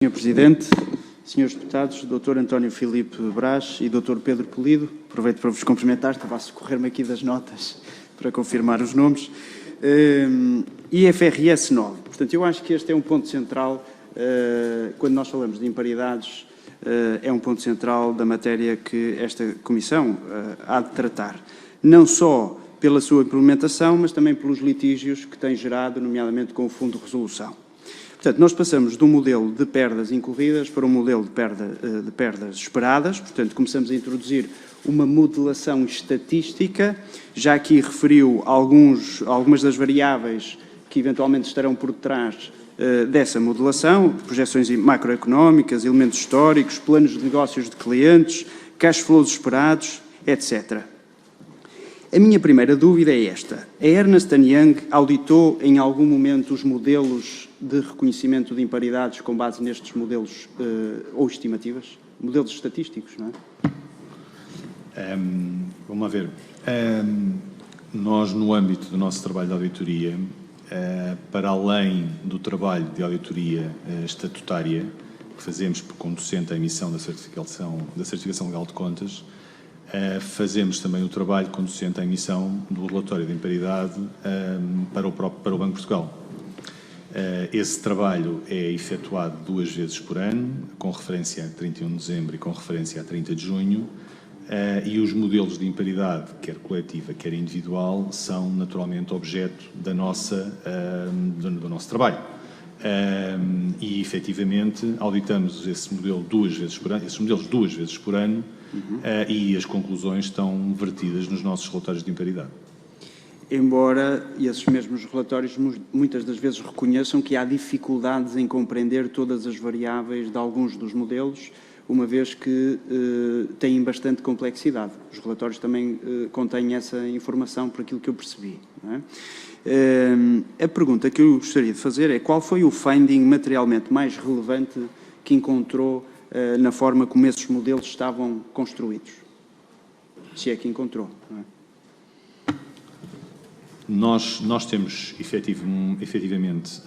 Senhor Presidente, Senhores Deputados, Dr. António Filipe Brás e Dr. Pedro Polido, aproveito para vos cumprimentar, estava a socorrer-me aqui das notas para confirmar os nomes, IFRS 9. Portanto, eu acho que este é um ponto central, quando nós falamos de imparidades, é um ponto central da matéria que esta Comissão há de tratar, não só pela sua implementação, mas também pelos litígios que tem gerado, nomeadamente com o Fundo de Resolução. Portanto, nós passamos de um modelo de perdas incorridas para um modelo de perdas esperadas, portanto, começamos a introduzir uma modelação estatística, já aqui referiu algumas das variáveis que eventualmente estarão por detrás dessa modelação, projeções macroeconómicas, elementos históricos, planos de negócios de clientes, cash flows esperados, etc. A minha primeira dúvida é esta. A Ernst & Young auditou em algum momento os modelos de reconhecimento de imparidades com base nestes modelos ou estimativas? Modelos estatísticos, não é? Vamos lá ver. Nós, no âmbito do nosso trabalho de auditoria, para além do trabalho de auditoria estatutária, que fazemos por conducente à emissão da certificação legal de contas, fazemos também o trabalho conducente à emissão do relatório de imparidade para o Banco de Portugal. Esse trabalho é efetuado 2 vezes por ano, com referência a 31 de dezembro e com referência a 30 de junho, e os modelos de imparidade, quer coletiva, quer individual, são naturalmente objeto do nosso trabalho. E, efetivamente, auditamos esse modelo 2 vezes por ano, esses modelos 2 vezes por ano, e as conclusões estão vertidas nos nossos relatórios de imparidade. Embora esses mesmos relatórios muitas das vezes reconheçam que há dificuldades em compreender todas as variáveis de alguns dos modelos, uma vez que têm bastante complexidade. Os relatórios também contêm essa informação, por aquilo que eu percebi. Não é? A pergunta que eu gostaria de fazer é qual foi o finding materialmente mais relevante que encontrou na forma como esses modelos estavam construídos? Se é que encontrou, não é? Nós temos efetivamente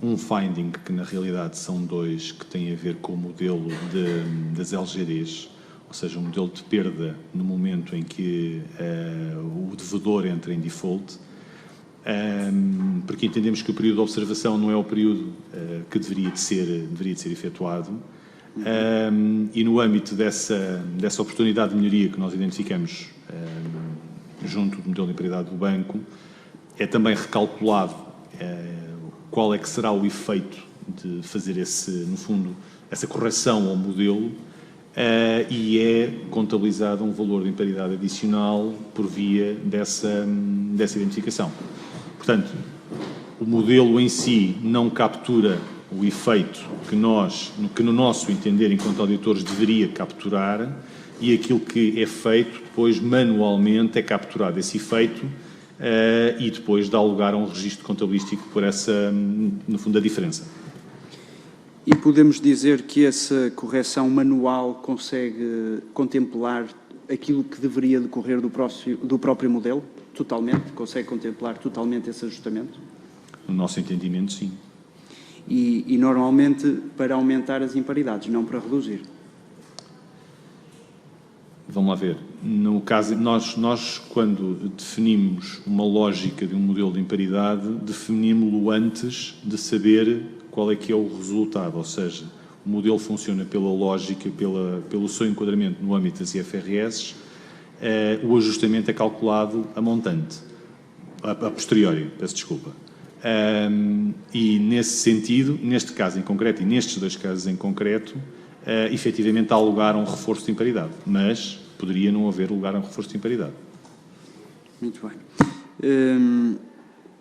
um finding que na realidade são 2 que têm a ver com o modelo das LGDs, ou seja, um modelo de perda no momento em que o devedor entra em default, porque entendemos que o período de observação não é o período que deveria de ser efetuado, e no âmbito dessa oportunidade de melhoria que nós identificamos junto do modelo de imparidade do banco, é também recalculado qual é que será o efeito de fazer no fundo, essa correção ao modelo, e é contabilizado um valor de imparidade adicional por via dessa identificação. Portanto, o modelo em si não captura o efeito que no nosso entender, enquanto auditores, deveria capturar, e aquilo que é feito, depois, manualmente, é capturado esse efeito e depois dá lugar a um registro contabilístico por essa, no fundo, a diferença. E podemos dizer que essa correção manual consegue contemplar aquilo que deveria decorrer do próprio modelo? Totalmente? Consegue contemplar totalmente esse ajustamento? No nosso entendimento, sim. E normalmente para aumentar as imparidades, não para reduzir? Vamos lá ver. No caso, nós quando definimos uma lógica de um modelo de imparidade, definimos-lo antes de saber qual é que é o resultado, ou seja, o modelo funciona pela lógica, pelo seu enquadramento no âmbito das IFRS, o ajustamento é calculado a montante, a posteriori, peço desculpa. E nesse sentido, neste caso em concreto e nestes 2 casos em concreto, efetivamente há lugar a um reforço de imparidade, mas poderia não haver lugar a um reforço de imparidade. Muito bem.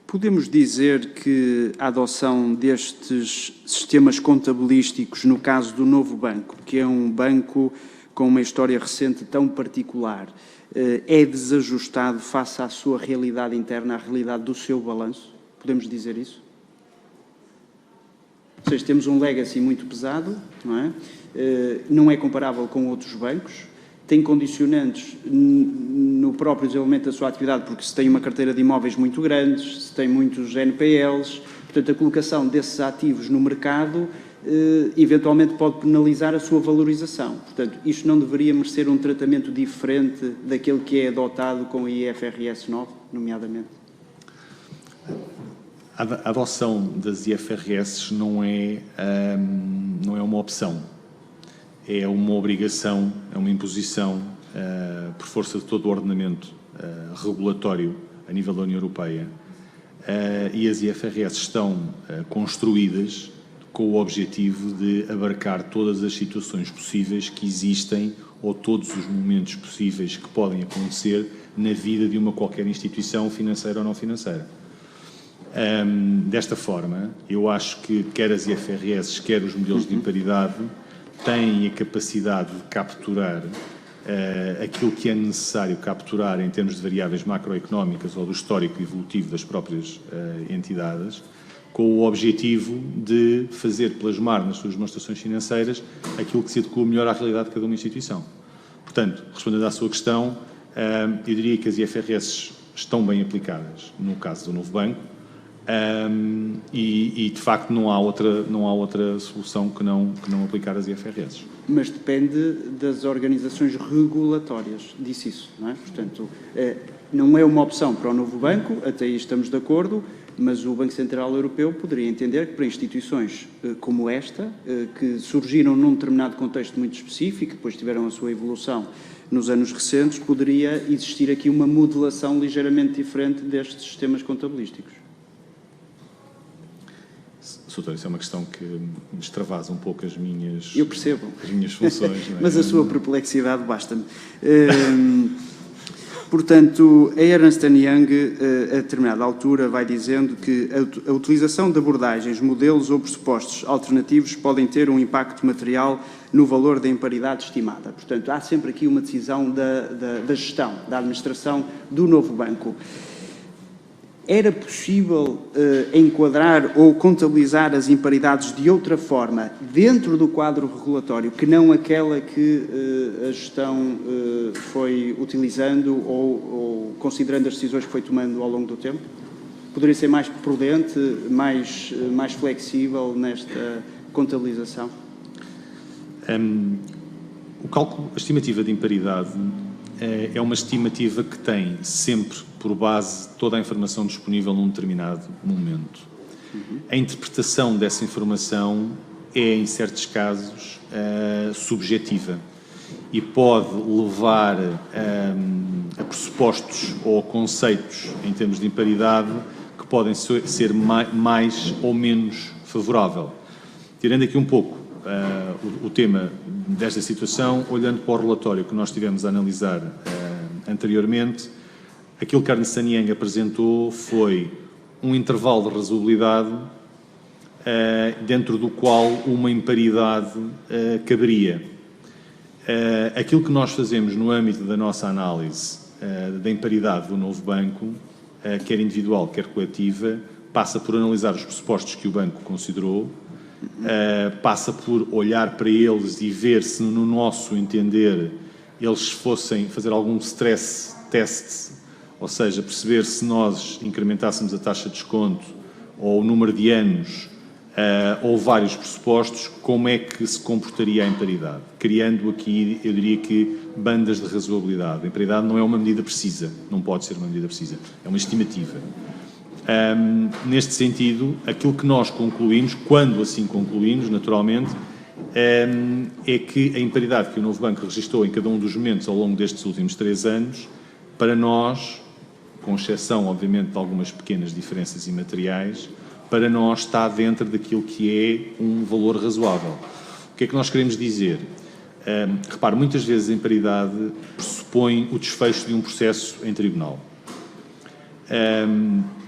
Podemos dizer que a adoção destes sistemas contabilísticos, no caso do novo banco, que é um banco com uma história recente tão particular, é desajustado face à sua realidade interna, à realidade do seu balanço? Podemos dizer isso? Ou seja, temos um legacy muito pesado, não é? Não é comparável com outros bancos, tem condicionantes no próprio desenvolvimento da sua atividade, porque se tem uma carteira de imóveis muito grande, se tem muitos NPLs, portanto, a colocação desses ativos no mercado eventualmente pode penalizar a sua valorização. Portanto, isto não deveria merecer um tratamento diferente daquele que é adotado com a IFRS 9, nomeadamente? A adoção das IFRS não é uma opção, é uma obrigação, é uma imposição por força de todo o ordenamento regulatório a nível da União Europeia, e as IFRS estão construídas com o objetivo de abarcar todas as situações possíveis que existem ou todos os momentos possíveis que podem acontecer na vida de uma qualquer instituição financeira ou não financeira. Desta forma, eu acho que quer as IFRS, quer os modelos de imparidade têm a capacidade de capturar aquilo que é necessário capturar em termos de variáveis macroeconómicas ou do histórico evolutivo das próprias entidades, com o objetivo de fazer plasmar nas suas demonstrações financeiras aquilo que se adequa melhor à realidade de cada uma instituição. Portanto, respondendo à sua questão, eu diria que as IFRS estão bem aplicadas no caso do novo banco, e de facto não há outra solução que não aplicar as IFRS. Mas depende das organizações regulatórias, disse isso, não é? Portanto, não é uma opção para o novo banco, até aí estamos de acordo, mas o Banco Central Europeu poderia entender que para instituições como esta, que surgiram num determinado contexto muito específico, depois tiveram a sua evolução nos anos recentes, poderia existir aqui uma modelação ligeiramente diferente destes sistemas contabilísticos. Soutor, isso é uma questão que me extravasa um pouco as minhas... Eu percebo. As minhas funções. Não é? Mas a sua perplexidade basta-me. Portanto, a Ernst Young, a determinada altura, vai dizendo que a utilização de abordagens, modelos ou pressupostos alternativos podem ter um impacto material no valor da imparidade estimada. Portanto, há sempre aqui uma decisão da gestão, da administração do novo banco. Era possível enquadrar ou contabilizar as imparidades de outra forma dentro do quadro regulatório que não aquela que a gestão foi utilizando ou considerando as decisões que foi tomando ao longo do tempo? Poderia ser mais prudente, mais flexível nesta contabilização? O cálculo, a estimativa de imparidade é uma estimativa que tem sempre por base toda a informação disponível num determinado momento. A interpretação dessa informação é, em certos casos, subjetiva e pode levar a pressupostos ou conceitos em termos de imparidade que podem ser mais ou menos favorável. Tirando aqui um pouco o tema desta situação, olhando para o relatório que nós tivemos a analisar anteriormente, aquilo que a Ernst Young apresentou foi um intervalo de razoabilidade dentro do qual uma imparidade caberia. Aquilo que nós fazemos no âmbito da nossa análise da imparidade do novo banco, quer individual, quer coletiva, passa por analisar os pressupostos que o banco considerou, passa por olhar para eles e ver se, no nosso entender, eles fossem fazer algum stress test, ou seja, perceber se nós incrementássemos a taxa de desconto ou o número de anos ou vários pressupostos, como é que se comportaria a imparidade, criando aqui, eu diria que, bandas de razoabilidade. A imparidade não é uma medida precisa, não pode ser uma medida precisa, é uma estimativa. Neste sentido, aquilo que nós concluímos, quando assim concluímos, naturalmente, é que a imparidade que o novo banco registrou em cada um dos momentos ao longo destes últimos 3 anos, para nós, com exceção, obviamente, de algumas pequenas diferenças imateriais, para nós está dentro daquilo que é um valor razoável. O que é que nós queremos dizer? Repare, muitas vezes a imparidade pressupõe o desfecho de um processo em tribunal.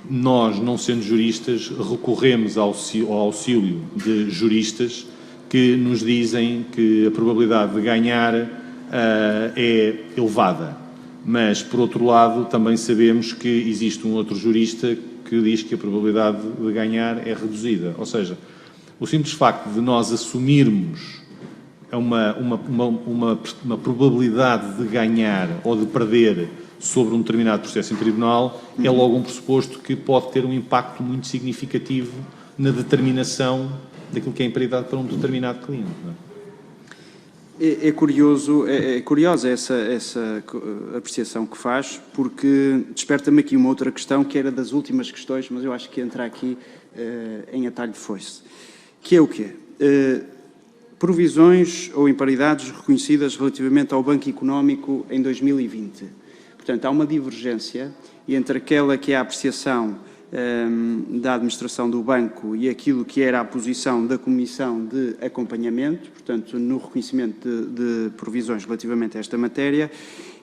Nós, não sendo juristas, recorremos ao auxílio de juristas que nos dizem que a probabilidade de ganhar é elevada. Mas, por outro lado, também sabemos que existe um outro jurista que diz que a probabilidade de ganhar é reduzida. Ou seja, o simples facto de nós assumirmos uma probabilidade de ganhar ou de perder sobre um determinado processo em tribunal é logo um pressuposto que pode ter um impacto muito significativo na determinação daquilo que é a imparidade para um determinado cliente. Não é? É curiosa essa apreciação que faz, porque desperta-me aqui uma outra questão, que era das últimas questões, mas eu acho que entra aqui em atalho de foice, que é o quê? Provisões ou imparidades reconhecidas relativamente ao Banco Económico em 2020. Portanto, há uma divergência entre aquela que é a apreciação da administração do banco e aquilo que era a posição da Comissão de Acompanhamento, portanto, no reconhecimento de provisões relativamente a esta matéria,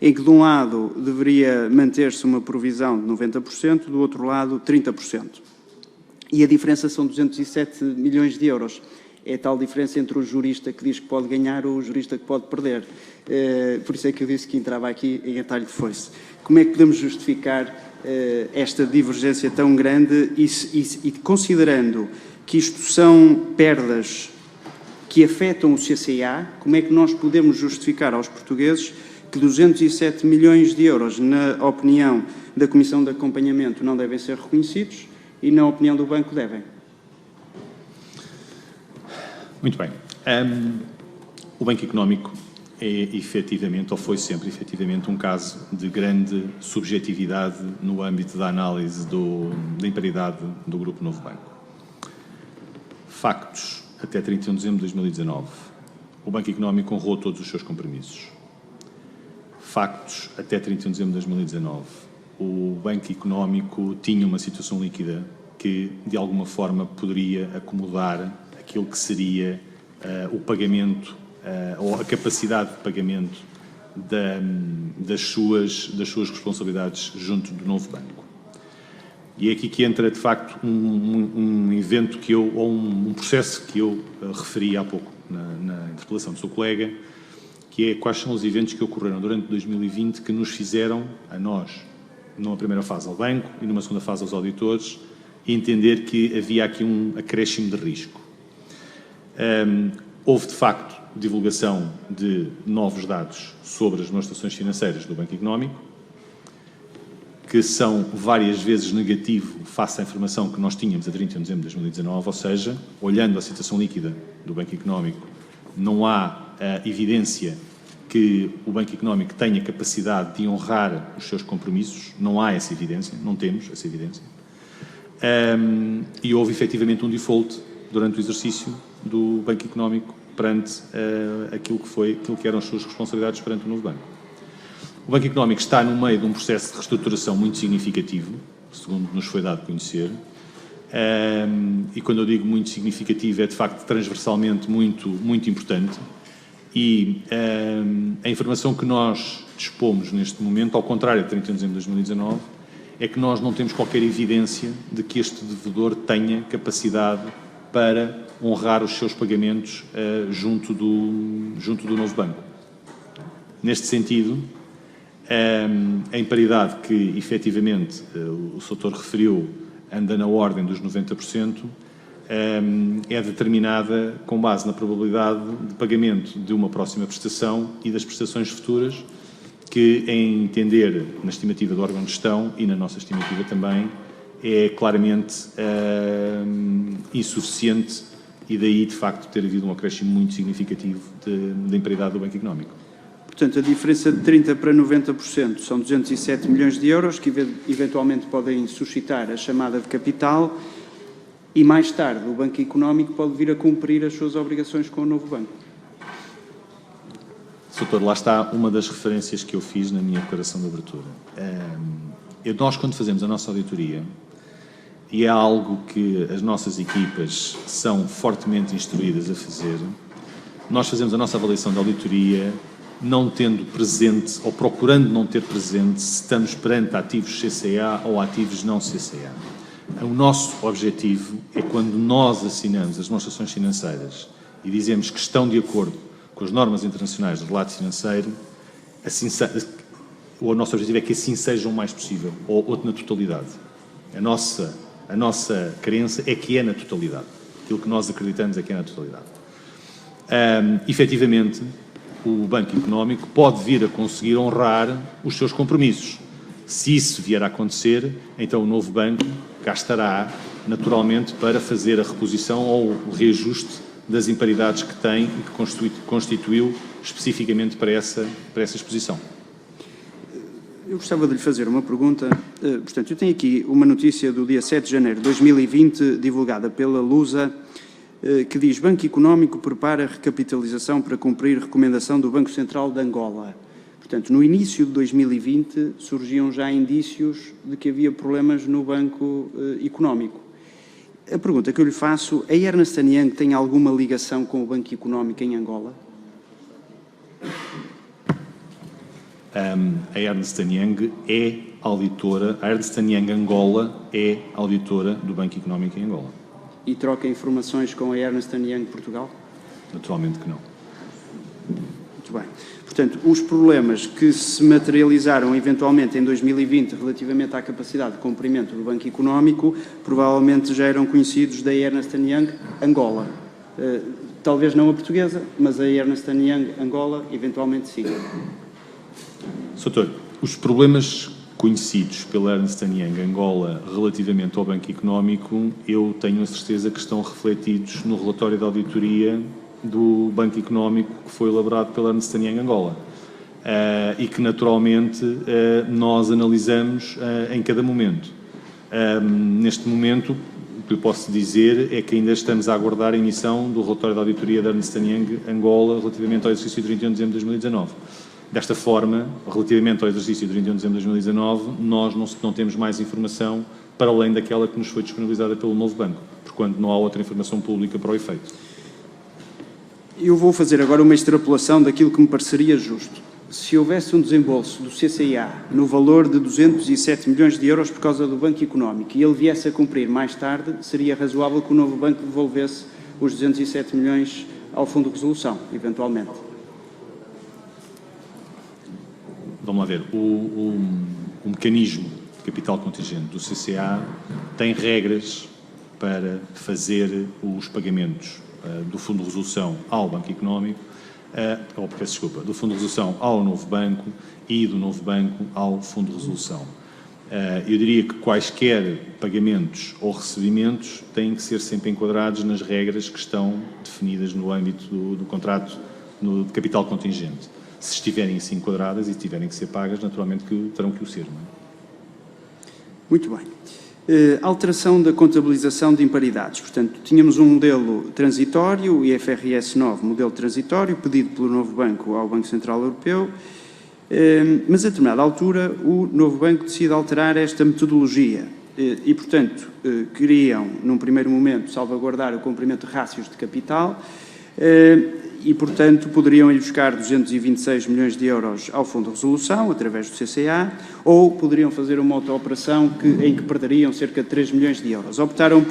em que, de um lado, deveria manter-se uma provisão de 90%, do outro lado, 30%. E a diferença são 207 milhões de euros. É a tal diferença entre o jurista que diz que pode ganhar ou o jurista que pode perder. Por isso é que eu disse que entrava aqui em atalho de foice. Como é que podemos justificar esta divergência tão grande e considerando que isto são perdas que afetam o CCA, como é que nós podemos justificar aos portugueses que 207 milhões de euros, na opinião da Comissão de Acompanhamento, não devem ser reconhecidos e, na opinião do Banco, devem? Muito bem. O Banco Económico é efetivamente, ou foi sempre efetivamente, um caso de grande subjetividade no âmbito da análise da imparidade do Grupo Novo Banco. Factos. Até 31 de dezembro de 2019, o Banco Económico honrou todos os seus compromissos. Factos. Até 31 de dezembro de 2019, o Banco Económico tinha uma situação líquida que, de alguma forma, poderia acomodar aquilo que seria o pagamento ou a capacidade de pagamento das suas responsabilidades junto do novo banco. E é aqui que entra, de facto, um evento ou um processo que eu referi há pouco na interpelação do seu colega, que é quais são os eventos que ocorreram durante 2020 que nos fizeram, a nós, numa primeira fase ao banco e numa segunda fase aos auditores, entender que havia aqui um acréscimo de risco. Houve, de facto, divulgação de novos dados sobre as demonstrações financeiras do Banco Económico, que são várias vezes negativo face à informação que nós tínhamos a 31 de dezembro de 2019, ou seja, olhando a situação líquida do Banco Económico, não há evidência que o Banco Económico tenha capacidade de honrar os seus compromissos, não há essa evidência, não temos essa evidência, e houve efetivamente um default durante o exercício do Banco Económico perante aquilo que eram as suas responsabilidades perante o novo banco. O Banco Económico está no meio de um processo de reestruturação muito significativo, segundo nos foi dado a conhecer, e quando eu digo muito significativo é de facto transversalmente muito importante, e a informação que nós dispomos neste momento, ao contrário de 31 de dezembro de 2019, é que nós não temos qualquer evidência de que este devedor tenha capacidade para honrar os seus pagamentos junto do novo banco. Neste sentido, a imparidade que efetivamente o Sr. referiu anda na ordem dos 90%, é determinada com base na probabilidade de pagamento de uma próxima prestação e das prestações futuras, que, em entender na estimativa do órgão de gestão e na nossa estimativa também, é claramente insuficiente e daí, de facto, ter havido um acréscimo muito significativo da imparidade do Banco Económico. Portanto, a diferença de 30% para 90% são 207 milhões de euros, que eventualmente podem suscitar a chamada de capital, e mais tarde o Banco Económico pode vir a cumprir as suas obrigações com o novo banco. Doutor, lá está uma das referências que eu fiz na minha declaração de abertura. Nós, quando fazemos a nossa auditoria, e é algo que as nossas equipas são fortemente instruídas a fazer, nós fazemos a nossa avaliação de auditoria não tendo presente, ou procurando não ter presente, se estamos perante ativos CCA ou ativos não CCA. O nosso objetivo é, quando nós assinamos as demonstrações financeiras e dizemos que estão de acordo com as normas internacionais do relato financeiro, assim, o nosso objetivo é que assim seja o mais possível, ou na totalidade. A nossa crença é que é na totalidade. Aquilo que nós acreditamos é que é na totalidade. Efetivamente, o Banco Económico pode vir a conseguir honrar os seus compromissos. Se isso vier a acontecer, então o novo banco cá estará naturalmente, para fazer a reposição ou o reajuste das imparidades que tem e que constituiu especificamente para essa exposição. Eu gostava de lhe fazer uma pergunta. Portanto, eu tenho aqui uma notícia do dia 7 de janeiro de 2020, divulgada pela Lusa, que diz: Banco Económico prepara recapitalização para cumprir recomendação do Banco Central de Angola. Portanto, no início de 2020 surgiam já indícios de que havia problemas no Banco Económico. A pergunta que eu lhe faço: a Ernst & Young tem alguma ligação com o Banco Económico em Angola? A Ernst & Young é auditora, a Ernst & Young Angola é auditora do Banco Económico em Angola. E troca informações com a Ernst & Young Portugal? Naturalmente que não. Muito bem. Portanto, os problemas que se materializaram eventualmente em 2020 relativamente à capacidade de cumprimento do Banco Económico provavelmente já eram conhecidos da Ernst & Young Angola. Talvez não a portuguesa, mas a Ernst & Young Angola eventualmente sim. Sr. os problemas conhecidos pela Ernst & Young Angola relativamente ao Banco Económico, eu tenho a certeza que estão refletidos no relatório de auditoria do Banco Económico que foi elaborado pela Ernst & Young Angola e que naturalmente nós analisamos em cada momento. Neste momento, o que eu posso dizer é que ainda estamos a aguardar a emissão do relatório de auditoria da Ernst & Young Angola relativamente ao exercício de 31 de dezembro de 2019. Desta forma, relativamente ao exercício de 31 de dezembro de 2019, nós não temos mais informação para além daquela que nos foi disponibilizada pelo novo banco, porquanto não há outra informação pública para o efeito. Eu vou fazer agora uma extrapolação daquilo que me pareceria justo. Se houvesse um desembolso do CCIA no valor de 207 milhões de euros por causa do Banco Económico e ele viesse a cumprir mais tarde, seria razoável que o novo banco devolvesse os 207 milhões ao Fundo de Resolução, eventualmente. Vamos lá ver, o mecanismo de capital contingente do CCA tem regras para fazer os pagamentos do Fundo de Resolução ao Banco Económico, do Fundo de Resolução ao novo banco e do novo banco ao Fundo de Resolução. Eu diria que quaisquer pagamentos ou recebimentos têm que ser sempre enquadrados nas regras que estão definidas no âmbito do contrato de capital contingente. Se estiverem assim enquadradas e tiverem que ser pagas, naturalmente que terão que o ser. Não é? Muito bem. Alteração da contabilização de imparidades. Portanto, tínhamos um modelo transitório, o IFRS 9, modelo transitório, pedido pelo novo banco ao Banco Central Europeu, mas a determinada altura o novo banco decide alterar esta metodologia e, portanto, queriam, num primeiro momento, salvaguardar o cumprimento de rácios de capital e, portanto, poderiam ir buscar 226 milhões de euros ao Fundo de Resolução, através do CCA, ou poderiam fazer uma outra operação em que perderiam cerca de 3 milhões de euros. Optaram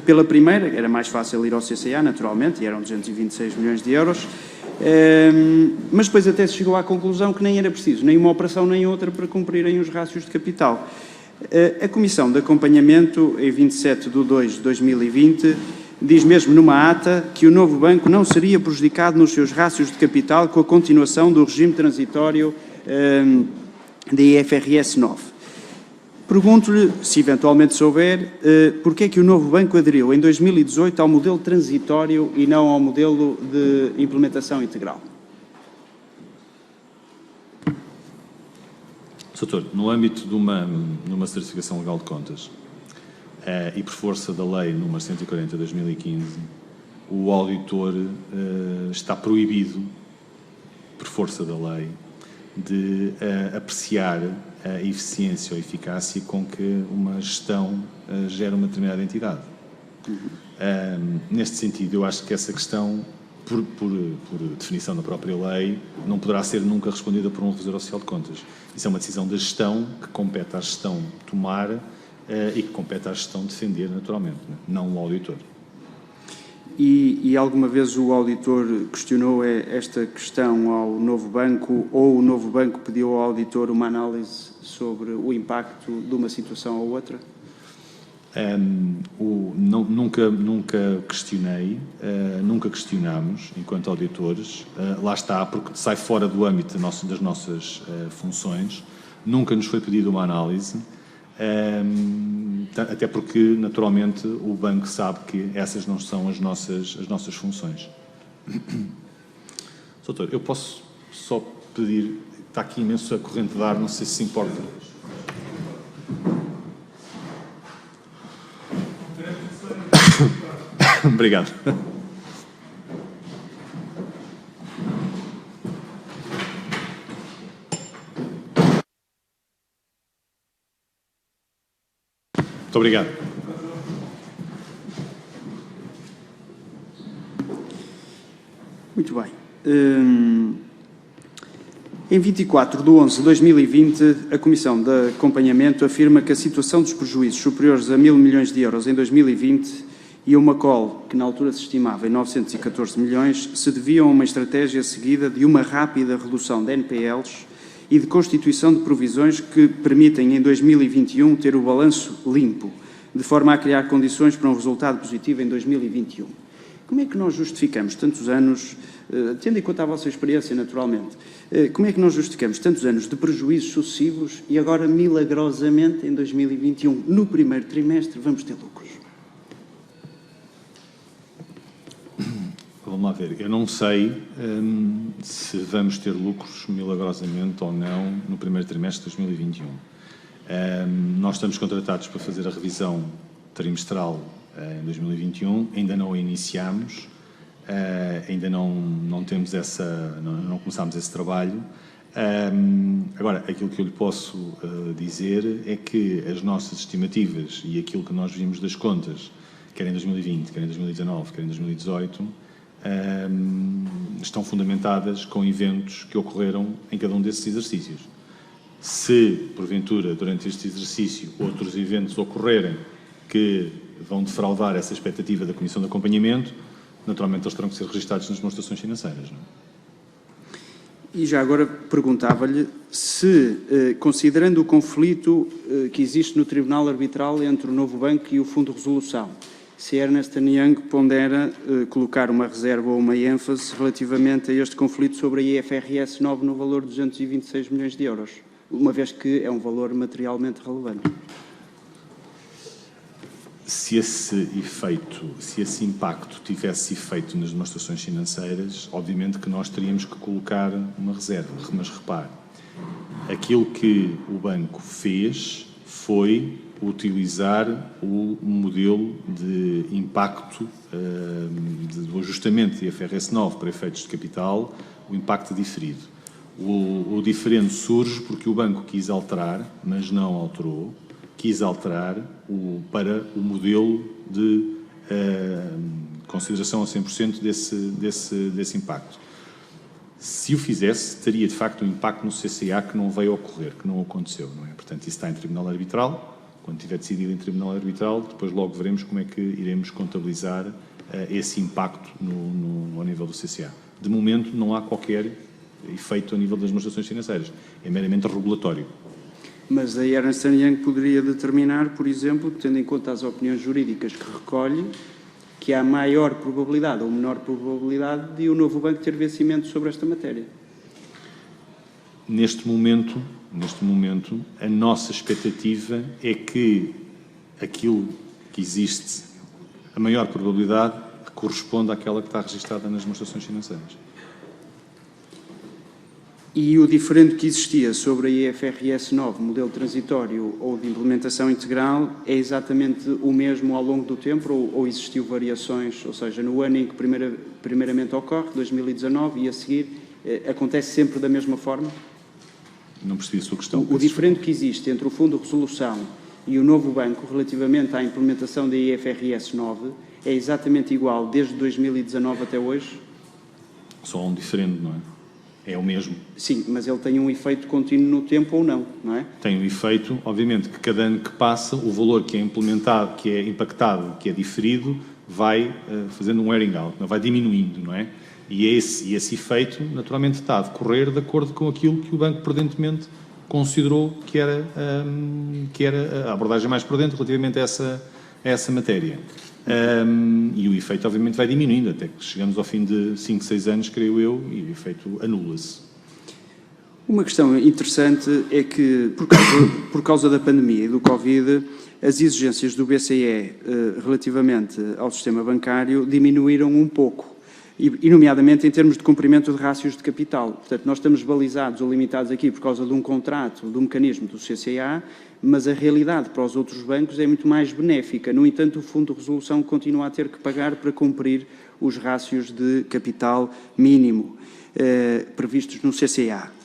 pela primeira, era mais fácil ir ao CCA, naturalmente, e eram 226 milhões de euros, mas depois até se chegou à conclusão que nem era preciso nem uma operação nem outra para cumprirem os rácios de capital. A Comissão de Acompanhamento, em 27 de 2 de 2020, diz mesmo numa ata que o novo banco não seria prejudicado nos seus rácios de capital com a continuação do regime transitório da IFRS 9. Pergunto-lhe, se eventualmente souber, porque é que o novo banco aderiu em 2018 ao modelo transitório e não ao modelo de implementação integral? Doutor, no âmbito de uma certificação legal de contas, e por força da Lei nº 140 de 2015, o auditor está proibido, por força da lei, de apreciar a eficiência ou eficácia com que uma gestão gera uma determinada entidade. Neste sentido, eu acho que essa questão, por definição da própria lei, não poderá ser nunca respondida por um revisor oficial de contas. Isso é uma decisão da gestão que compete à gestão tomar e que compete à gestão defender, naturalmente, não o auditor. E alguma vez o auditor questionou esta questão ao novo banco ou o novo banco pediu ao auditor uma análise sobre o impacto de uma situação ou outra? Nunca questionei, nunca questionámos enquanto auditores, lá está, porque sai fora do âmbito das nossas funções, nunca nos foi pedida uma análise. Até porque, naturalmente, o banco sabe que essas não são as nossas funções. Doutor, eu posso só pedir, está aqui imenso a corrente de ar, não sei se importa. Obrigado. Muito obrigado. Muito bem. Em 24/11/2020, a Comissão de Acompanhamento afirma que a situação dos prejuízos superiores a 1.000 milhões de euros em 2020 e uma call que na altura se estimava em 914 milhões se deviam a uma estratégia seguida de uma rápida redução de NPLs e de constituição de provisões que permitem em 2021 ter o balanço limpo, de forma a criar condições para um resultado positivo em 2021. Como é que nós justificamos tantos anos, tendo em conta a vossa experiência naturalmente, como é que nós justificamos tantos anos de prejuízos sucessivos e agora milagrosamente em 2021, no primeiro trimestre, vamos ter lucros? Vamos lá ver, eu não sei se vamos ter lucros milagrosamente ou não no primeiro trimestre de 2021. Nós estamos contratados para fazer a revisão trimestral em 2021, ainda não a iniciamos, ainda não temos não começámos esse trabalho. Agora, aquilo que eu lhe posso dizer é que as nossas estimativas e aquilo que nós vimos das contas, quer em 2020, quer em 2019, quer em 2018, estão fundamentadas com eventos que ocorreram em cada um desses exercícios. Se, porventura, durante este exercício, outros eventos ocorrerem que vão defraudar essa expectativa da Comissão de Acompanhamento, naturalmente eles terão que ser registados nas demonstrações financeiras. Não é? E já agora perguntava-lhe se, considerando o conflito que existe no Tribunal Arbitral entre o Novo Banco e o Fundo de Resolução, se Ernst & Young pondera colocar uma reserva ou uma ênfase relativamente a este conflito sobre a IFRS 9 no valor de 226 milhões de euros, uma vez que é um valor materialmente relevante. Se esse impacto tivesse efeito nas demonstrações financeiras, obviamente que nós teríamos que colocar uma reserva. Mas repare, aquilo que o banco fez foi utilizar o modelo de impacto do ajustamento de IFRS 9 para efeitos de capital, o impacto diferido. O diferente surge porque o banco quis alterar, mas não alterou, quis alterar para o modelo de consideração a 100% desse impacto. Se o fizesse, teria de facto um impacto no CCA que não veio a ocorrer, que não aconteceu, não é? Portanto, isso está em tribunal arbitral. Quando tiver decidido em tribunal arbitral, depois logo veremos como é que iremos contabilizar esse impacto ao nível do CCA. De momento, não há qualquer efeito a nível das demonstrações financeiras. É meramente regulatório. Mas a Ernst & Young poderia determinar, por exemplo, tendo em conta as opiniões jurídicas que recolhe, que há maior probabilidade ou menor probabilidade de o Novo Banco ter vencimento sobre esta matéria. Neste momento, a nossa expectativa é que aquilo que existe, a maior probabilidade, corresponda àquela que está registada nas demonstrações financeiras. E o diferente que existia sobre a IFRS 9, modelo transitório ou de implementação integral, é exatamente o mesmo ao longo do tempo ou existiu variações, ou seja, no ano em que primeiramente ocorre, 2019, e a seguir, acontece sempre da mesma forma? Não percebi a sua questão. O diferente que existe entre o Fundo de Resolução e o Novo Banco relativamente à implementação da IFRS 9 é exatamente igual desde 2019 até hoje? Só um diferente, não é? É o mesmo. Sim, mas ele tem um efeito contínuo no tempo ou não é? Tem um efeito, obviamente, que cada ano que passa, o valor que é implementado, que é impactado, que é diferido, vai fazendo um wearing out, vai diminuindo, não é? E esse efeito, naturalmente, está a decorrer de acordo com aquilo que o banco prudentemente considerou que era a abordagem mais prudente relativamente a essa matéria. E o efeito, obviamente, vai diminuindo, até que chegamos ao fim de 5, 6 anos, creio eu, e o efeito anula-se. Uma questão interessante é que, por causa da pandemia e do Covid, as exigências do BCE relativamente ao sistema bancário diminuíram um pouco, e nomeadamente em termos de cumprimento de rácios de capital. Portanto, nós estamos balizados ou limitados aqui por causa de um contrato, do mecanismo do CCA, mas a realidade para os outros bancos é muito mais benéfica. No entanto, o Fundo de Resolução continua a ter que pagar para cumprir os rácios de capital mínimo previstos no CCA.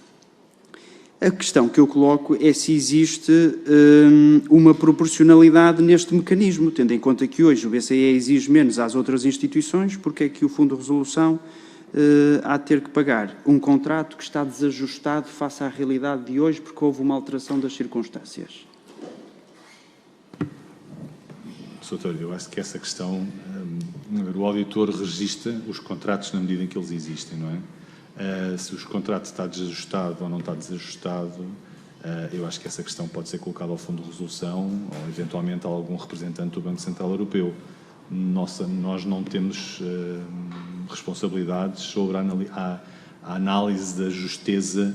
A questão que eu coloco é se existe uma proporcionalidade neste mecanismo, tendo em conta que hoje o BCE exige menos às outras instituições, porque é que o Fundo de Resolução há de ter que pagar um contrato que está desajustado face à realidade de hoje, porque houve uma alteração das circunstâncias? Sr. Doutor, eu acho que essa questão, o auditor registra os contratos na medida em que eles existem, não é? Se os contratos está desajustado ou não está desajustado, eu acho que essa questão pode ser colocada ao Fundo de Resolução ou eventualmente a algum representante do Banco Central Europeu. Nós não temos responsabilidades sobre a análise da justeza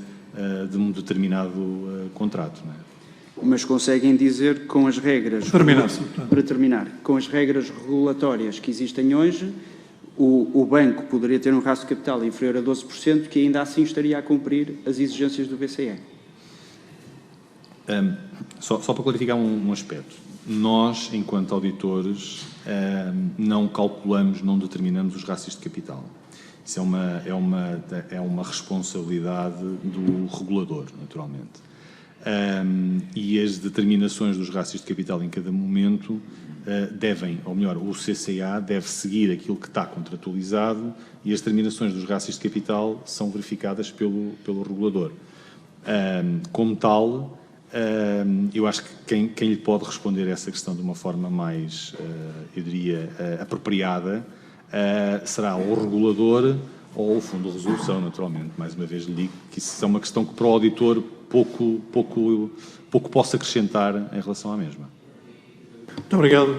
de um determinado contrato, não é? Mas conseguem dizer que com as regras... Para terminar, com as regras regulatórias que existem hoje, o banco poderia ter um rácio de capital inferior a 12%, que ainda assim estaria a cumprir as exigências do BCE. Só para clarificar um aspecto. Nós, enquanto auditores, não calculamos, não determinamos os rácios de capital. Isso é uma responsabilidade do regulador, naturalmente. E as determinações dos rácios de capital em cada momento devem, ou melhor, o CCA deve seguir aquilo que está contratualizado e as determinações dos rácios de capital são verificadas pelo regulador. Como tal, eu acho que quem lhe pode responder essa questão de uma forma mais, eu diria, apropriada, será o regulador ou o Fundo de Resolução, naturalmente. Mais uma vez lhe digo que isso é uma questão que para o auditor pouco possa acrescentar em relação à mesma. Muito obrigado.